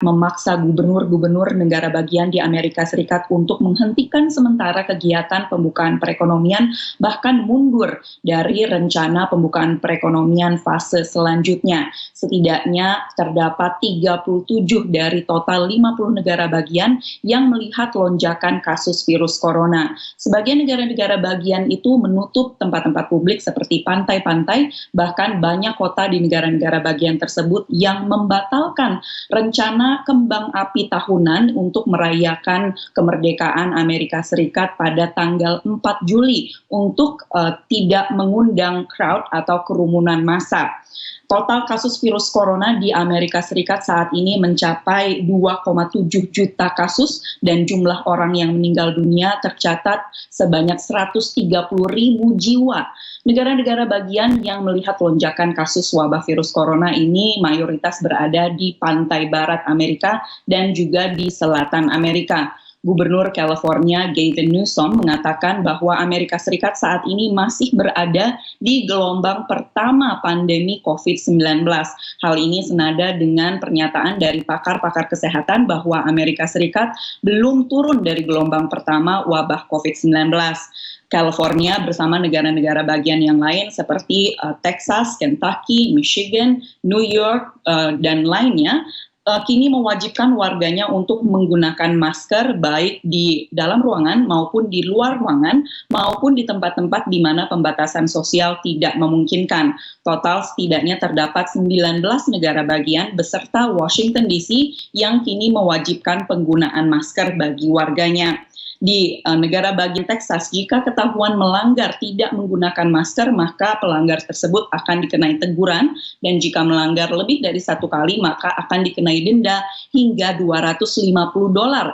memaksa gubernur-gubernur negara bagian di Amerika Serikat untuk menghentikan sementara kegiatan pembukaan perekonomian, bahkan mundur dari rencana pembukaan perekonomian fase selanjutnya. Setidaknya terdapat 37 dari total 50 negara bagian yang melihat lonjakan kasus virus corona. Sebagian negara-negara bagian itu menutup tempat-tempat publik seperti pantai-pantai, bahkan banyak kota di negara-negara bagian tersebut yang membatalkan rencana kembang api tahunan untuk merayakan kemerdekaan Amerika Serikat pada tanggal 4 Juli untuk tidak mengundang crowd atau kerumunan massa. Total kasus virus corona di Amerika Serikat saat ini mencapai 2,7 juta kasus dan jumlah orang yang meninggal dunia tercatat sebanyak 130.000 jiwa. Negara-negara bagian yang melihat lonjakan kasus wabah virus corona ini mayoritas berada di pantai barat Amerika dan juga di selatan Amerika. Gubernur California Gavin Newsom mengatakan bahwa Amerika Serikat saat ini masih berada di gelombang pertama pandemi COVID-19. Hal ini senada dengan pernyataan dari pakar-pakar kesehatan bahwa Amerika Serikat belum turun dari gelombang pertama wabah COVID-19. California bersama negara-negara bagian yang lain seperti Texas, Kentucky, Michigan, New York, dan lainnya kini mewajibkan warganya untuk menggunakan masker baik di dalam ruangan maupun di luar ruangan maupun di tempat-tempat di mana pembatasan sosial tidak memungkinkan. Total setidaknya terdapat 19 negara bagian beserta Washington DC yang kini mewajibkan penggunaan masker bagi warganya. Di negara bagian Texas, jika ketahuan melanggar tidak menggunakan masker, maka pelanggar tersebut akan dikenai teguran, dan jika melanggar lebih dari satu kali, maka akan dikenai denda hingga $250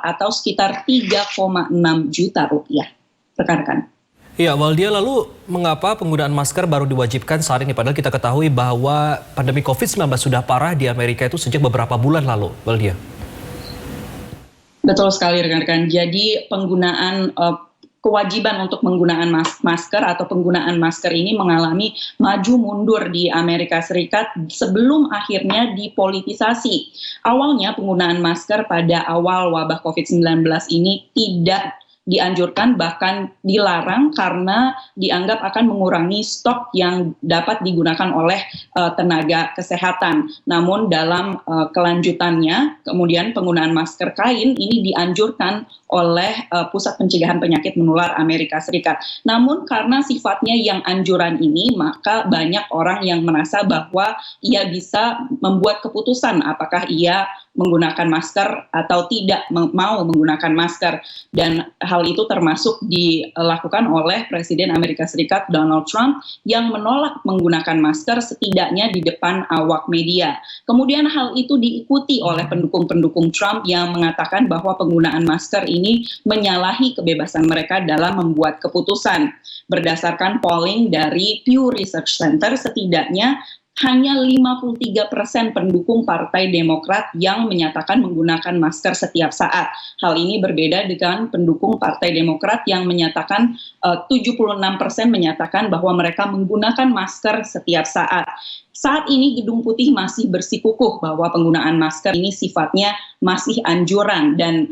atau sekitar 3,6 juta rupiah. Rekan-rekan. Iya, Waldia, lalu mengapa penggunaan masker baru diwajibkan saat ini? Padahal kita ketahui bahwa pandemi COVID-19 sudah parah di Amerika itu sejak beberapa bulan lalu, Waldia. Betul sekali rekan-rekan. Jadi penggunaan kewajiban untuk menggunakan masker atau penggunaan masker ini mengalami maju mundur di Amerika Serikat sebelum akhirnya dipolitisasi. Awalnya penggunaan masker pada awal wabah COVID-19 ini tidak dianjurkan, bahkan dilarang karena dianggap akan mengurangi stok yang dapat digunakan oleh tenaga kesehatan. Namun dalam kelanjutannya, kemudian penggunaan masker kain ini dianjurkan oleh Pusat Pencegahan Penyakit Menular Amerika Serikat. Namun karena sifatnya yang anjuran ini, maka banyak orang yang merasa bahwa ia bisa membuat keputusan apakah ia menggunakan masker atau tidak mau menggunakan masker, dan hal itu termasuk dilakukan oleh Presiden Amerika Serikat Donald Trump yang menolak menggunakan masker setidaknya di depan awak media. Kemudian hal itu diikuti oleh pendukung-pendukung Trump yang mengatakan bahwa penggunaan masker ini menyalahi kebebasan mereka dalam membuat keputusan. Berdasarkan polling dari Pew Research Center, setidaknya hanya 53% pendukung Partai Demokrat yang menyatakan menggunakan masker setiap saat. Hal ini berbeda dengan pendukung Partai Demokrat yang menyatakan 76% menyatakan bahwa mereka menggunakan masker setiap saat. Saat ini Gedung Putih masih bersikukuh bahwa penggunaan masker ini sifatnya masih anjuran dan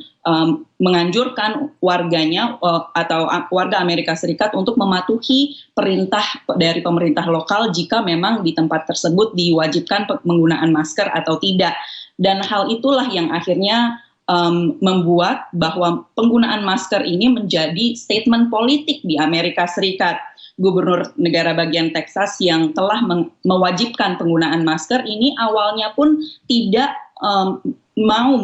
menganjurkan warganya atau warga Amerika Serikat untuk mematuhi perintah dari pemerintah lokal jika memang di tempat tersebut diwajibkan penggunaan masker atau tidak. Dan hal itulah yang akhirnya membuat bahwa penggunaan masker ini menjadi statement politik di Amerika Serikat. Gubernur negara bagian Texas yang telah mewajibkan penggunaan masker ini awalnya pun tidak mau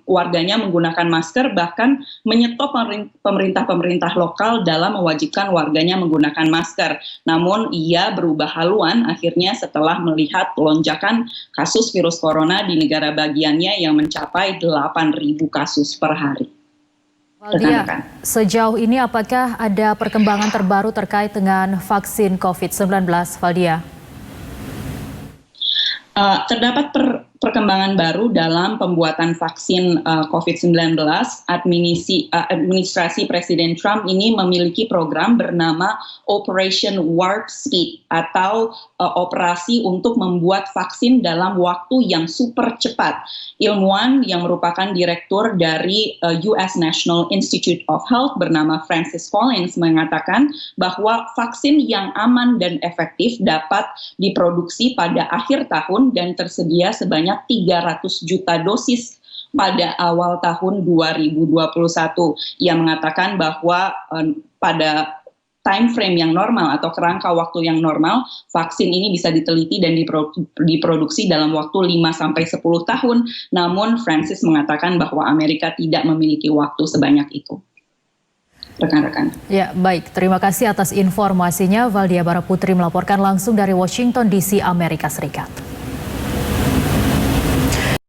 warganya menggunakan masker, bahkan menyetop pemerintah-pemerintah lokal dalam mewajibkan warganya menggunakan masker. Namun ia berubah haluan akhirnya setelah melihat lonjakan kasus virus corona di negara bagiannya yang mencapai 8.000 kasus per hari. Waldia, sejauh ini apakah ada perkembangan terbaru terkait dengan vaksin COVID-19, Waldia? Terdapat perkembangan baru dalam pembuatan vaksin COVID-19, administrasi Presiden Trump ini memiliki program bernama Operation Warp Speed atau operasi untuk membuat vaksin dalam waktu yang super cepat. Ilmuwan yang merupakan direktur dari US National Institute of Health bernama Francis Collins mengatakan bahwa vaksin yang aman dan efektif dapat diproduksi pada akhir tahun dan tersedia sebanyak 300 juta dosis pada awal tahun 2021. Ia mengatakan bahwa pada time frame yang normal atau kerangka waktu yang normal, vaksin ini bisa diteliti dan diproduksi dalam waktu 5-10 tahun. Namun Francis mengatakan bahwa Amerika tidak memiliki waktu sebanyak itu. Rekan-rekan. Ya, baik. Terima kasih atas informasinya. Valdia Baraputri melaporkan langsung dari Washington DC, Amerika Serikat.